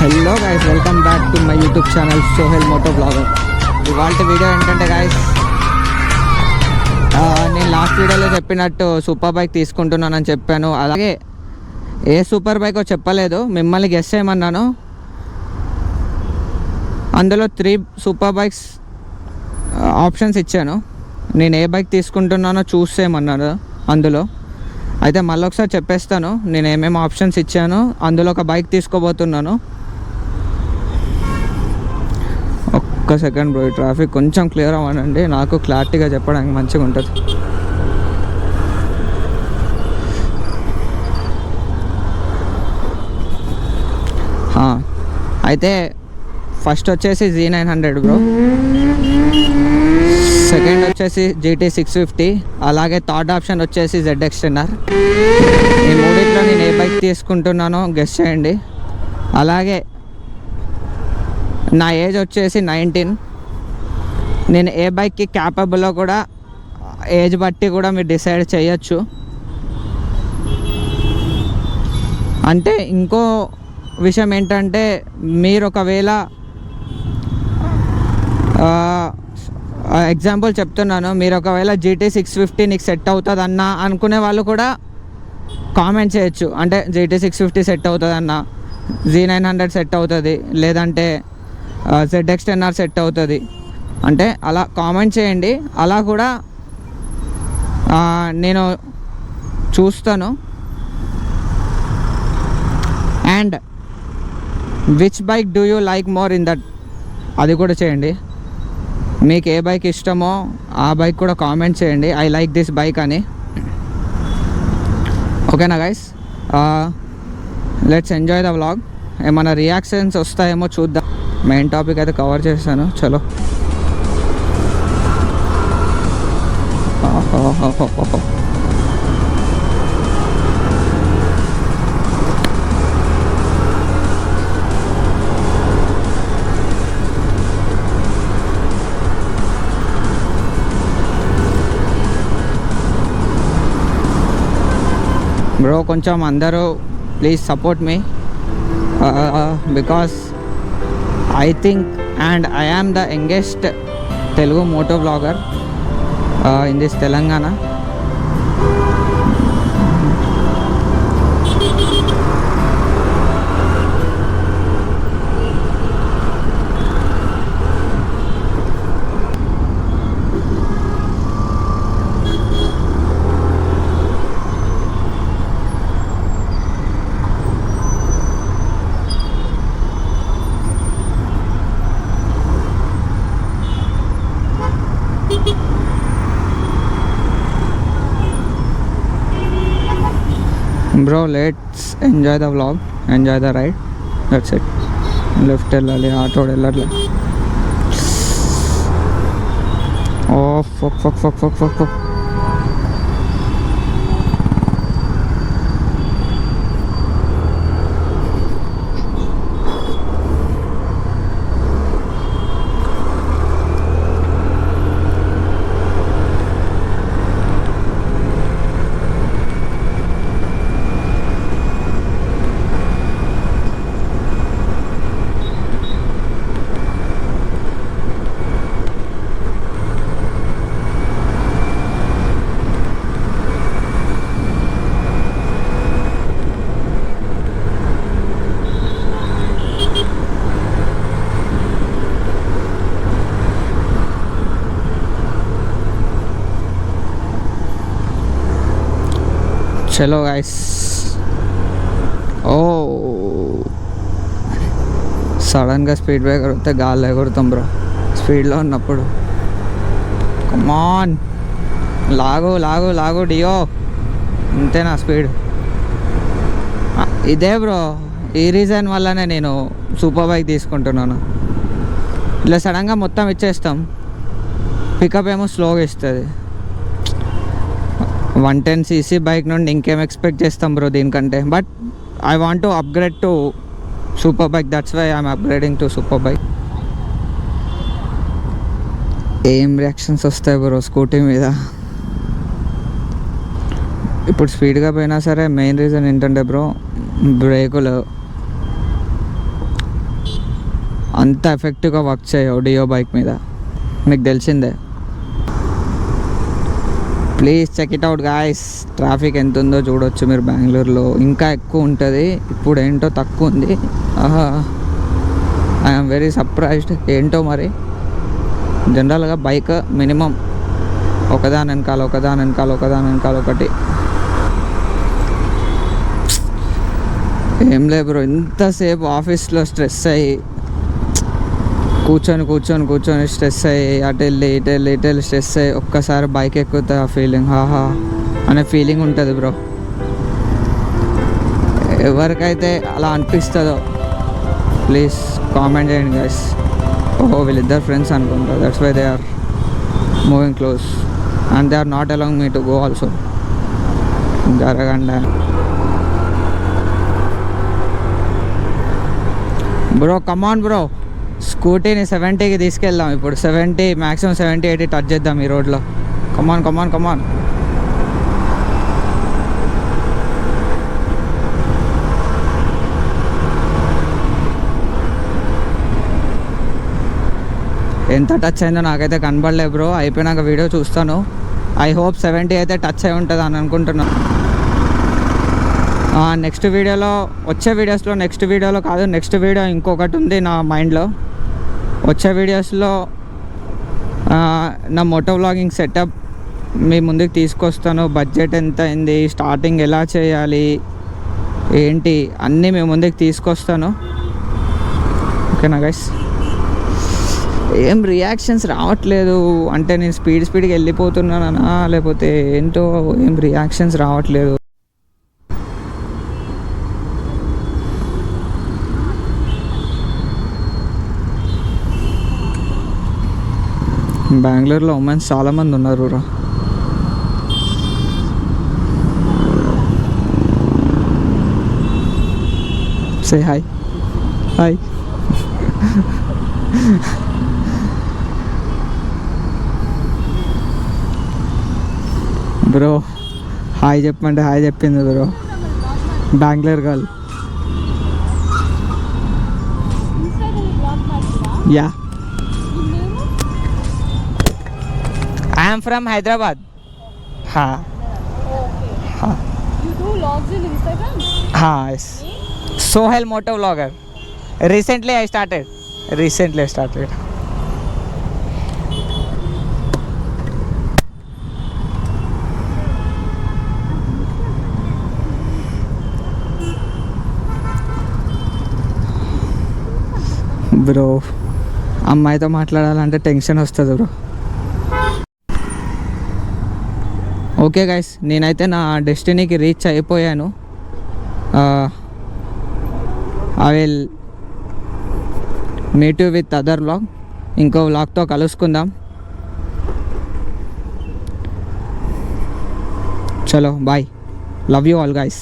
Hello guys, welcome back to my YouTube channel Sohel moto blogger. ఇవాళ వీడియో ఏంటంటే guys, నేను లాస్ట్ వీడియోలో చెప్పినట్టు సూపర్ బైక్ తీసుకుంటున్నానని చెప్పాను. అలాగే ఏ సూపర్ బైకో చెప్పలేదు, మిమ్మల్ని గెస్ చేయమన్నాను. అందులో 3 సూపర్ బైక్స్ ఆప్షన్స్ ఇచ్చాను. నేను ఏ బైక్ తీసుకుంటున్నానో చూస్ చేయమన్నాను అందులో. అయితే మళ్ళీ ఒకసారి చెప్పేస్తాను నేను ఏమేమి ఆప్షన్స్ ఇచ్చాను. అందులో ఒక బైక్ తీసుకోబోతున్నాను. ఒక్క సెకండ్ బ్రో, ట్రాఫిక్ కొంచెం క్లియర్ అవ్వనండి, నాకు క్లారిటీగా చెప్పడానికి మంచిగా ఉంటుంది. అయితే ఫస్ట్ వచ్చేసి Z900 బ్రో, సెకండ్ వచ్చేసి GT650, అలాగే థర్డ్ ఆప్షన్ వచ్చేసి ZX10R. ఈ మూడిట్లో నేను ఏ బైక్ తీసుకుంటున్నానో గెస్ చేయండి. అలాగే నా ఏజ్ వచ్చేసి 19. నేను ఏ బైక్కి క్యాపబుల్లో కూడా ఏజ్ బట్టి కూడా మీరు డిసైడ్ చేయొచ్చు. అంటే ఇంకో విషయం ఏంటంటే, మీరు ఒకవేళ ఎగ్జాంపుల్ చెప్తున్నాను, మీరు ఒకవేళ GT650 నీకు సెట్ అవుతుంది అన్న అనుకునే వాళ్ళు కూడా కామెంట్ చేయొచ్చు. అంటే GT650 సెట్ అవుతుంది అన్న, Z900 సెట్ అవుతుంది, లేదంటే ZX10R సెట్ అవుతుంది అంటే అలా కామెంట్ చేయండి. అలా కూడా నేను చూస్తాను. And which bike do you like more in that, అది కూడా చేయండి. మీకు ఏ బైక్ ఇష్టమో ఆ బైక్ కూడా కామెంట్ చేయండి, ఐ లైక్ దిస్ బైక్ అని. ఓకేనా guys, let's enjoy the vlog. ఏమైనా రియాక్షన్స్ వస్తాయేమో చూద్దాం. మెయిన్ టాపిక్ అయితే కవర్ చేశాను. చలో. బ్రో కొంచెం అందరూ please support me, because I think and I am the youngest Telugu moto vlogger in this Telangana. Bro, let's enjoy the vlog, enjoy the ride, that's it. Left వెళ్ళాలి, auto వెళ్ళాలి. Oh fuck. చలో guys. ఓ సడన్గా speed breaker వస్తే గాల్లో ఎగురుతాం bro, స్పీడ్లో ఉన్నప్పుడు. కమాన్, లాగు డియో. ఇంతేనా స్పీడ్? ఇదే బ్రో, ఈ రీజన్ వల్లనే నేను సూపర్ బైక్ తీసుకుంటున్నాను. ఇలా సడన్గా మొత్తం ఇచ్చేస్తాం, పికప్ ఏమో స్లోగా ఇస్తుంది. 110cc బైక్ నుండి ఇంకేం ఎక్స్పెక్ట్ చేస్తాం బ్రో దీనికంటే. But I want to upgrade to super bike, that's why I'm upgrading to super bike. ఏం రియాక్షన్స్ వస్తాయి బ్రో స్కూటీ మీద. ఇప్పుడు స్పీడ్గా పోయినా సరే మెయిన్ రీజన్ ఏంటంటే బ్రో, బ్రేకులు. అంత ఎఫెక్టివ్గా వర్క్ చేయవు డియో బైక్ మీద, మీకు తెలిసిందే. Please check it out guys. Traffic ఎంత ఉందో చూడొచ్చు మీరు బెంగళూరులో. ఇంకా ఎక్కువ ఉంటుంది, ఇప్పుడు ఏంటో తక్కువ ఉంది. I'm very surprised. ఏంటో మరి జనరల్గా బైక్ మినిమం ఒకదాని వెనకాల ఒకటి. ఏం లేదు బ్రో, ఇంతసేపు ఆఫీస్లో స్ట్రెస్ అయ్యి కూర్చొని స్ట్రెస్ అయ్యి అటు వెళ్ళి స్ట్రెస్ అయ్యి ఒక్కసారి బైక్ ఎక్కుతే ఆ ఫీలింగ్ హాహా అనే ఫీలింగ్ ఉంటుంది బ్రో. ఎవరికైతే అలా అనిపిస్తుందో ప్లీజ్ కామెంట్ చేయండి గైస్. ఓహో వీళ్ళిద్దరు ఫ్రెండ్స్ అనుకుంటా, that's why they are moving close and they are not along me to go also. జరగండి బ్రో, కమాన్ బ్రో. స్కూటీని 70కి తీసుకెళ్దాం ఇప్పుడు. 70 మ్యాక్సిమం 70-80 టచ్ చేద్దాం ఈ రోడ్లో. కమాన్. ఎంత టచ్ అయిందో నాకైతే కనబడలే బ్రో, అయిపోయినాక వీడియో చూస్తాను. ఐ హోప్ 70 అయితే టచ్ అయి ఉంటుంది అని అనుకుంటున్నాను. నెక్స్ట్ వీడియోలో నెక్స్ట్ వీడియో ఇంకొకటి ఉంది నా మైండ్లో. వచ్చే వీడియోస్లో నా మోటో వ్లాగింగ్ సెటప్ మీ ముందుకు తీసుకొస్తాను. బడ్జెట్ ఎంత అయింది, స్టార్టింగ్ ఎలా చేయాలి ఏంటి అన్నీ మీ ముందుకు తీసుకొస్తాను. ఓకేనా గైస్? ఏం రియాక్షన్స్ రావట్లేదు అంటే నేను స్పీడ్గా వెళ్ళిపోతున్నానా లేకపోతే ఏంటో, ఏం రియాక్షన్స్ రావట్లేదు. బెంగళూరులో ఉమెన్స్ చాలామంది ఉన్నారు రా. Say hi bro. హాయ్ చెప్పంటే హాయ్ చెప్పింది bro, Bengaluru girl. Yeah, I am from Hyderabad. Ha. Ha. You do vlogs in Instagram? Ha, yes. Sohail Moto Vlogger. Recently I started. Bro, అమ్మాయితో మాట్లాడాలంటే టెన్షన్ వస్తుంది బ్రో. ఓకే గైస్, నేనైతే నా డెస్టినీకి reach అయిపోయాను. I will meet you with other vlog. ఇంకో వ్లాగ్తో కలుసుకుందాం. చలో bye, love you all guys.